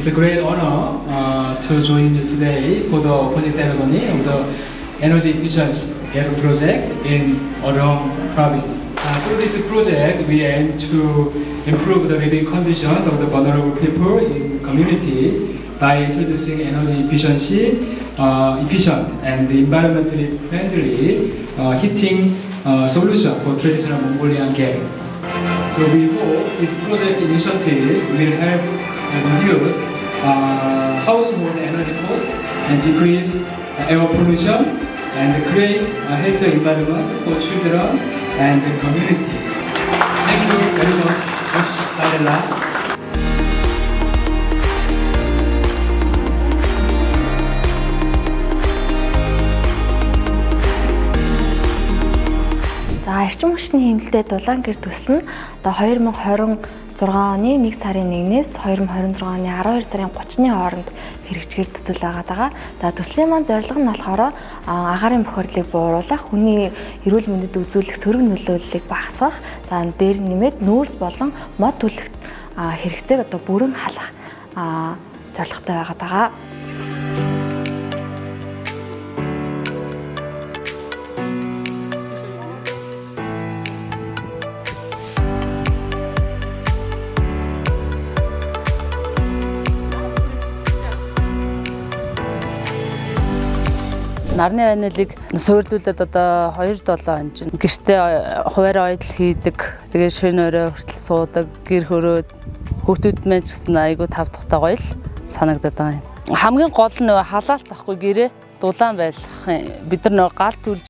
It's a great honor to join you today for the opening ceremony of the energy efficiency project in Orong province. Through this project, we aim to improve the living conditions of the vulnerable people in community by introducing energy efficiency, efficient and environmentally friendly heating solution for traditional Mongolian game. So we hope this project initiative will help reduce household energy cost and decrease air pollution and create a healthier environment for children and the communities. Thank you very much. Josh. За эрчим хүчний хэмнэлтэд дулаан гэр төсөл нь одоо 2026 оны 1 сарын 1-ээс 2026 оны 12 сарын 30-ны хооронд хэрэгжихэр төсөл байгаа. За төслийн маань зорилго нь болохоор агаарын бохирдлыг бууруулах, хүний эрүүл мэндэд үзүүлэх сөрөг нөлөөллийг багасгах, за дээр нэмээд нүүрс болон мод түлхэгт хэрэгцээг одоо бүрэн халах зорилготой байгаа. Нарны анилыг суйрлуулад одоо 2-7 он чинь гэртээ хуваарь ойдл хийдэг. Тэгээ шөнө өрөө хүртэл суудаг, гэр хөрөөд хүүхдүүд маань ч гэсэн айгүй тавтахтай гоё л санагдаад байгаа юм. Хамгийн гол нь халаалт ахгүй гэрээ дулаан байх. Бид нар гал түлж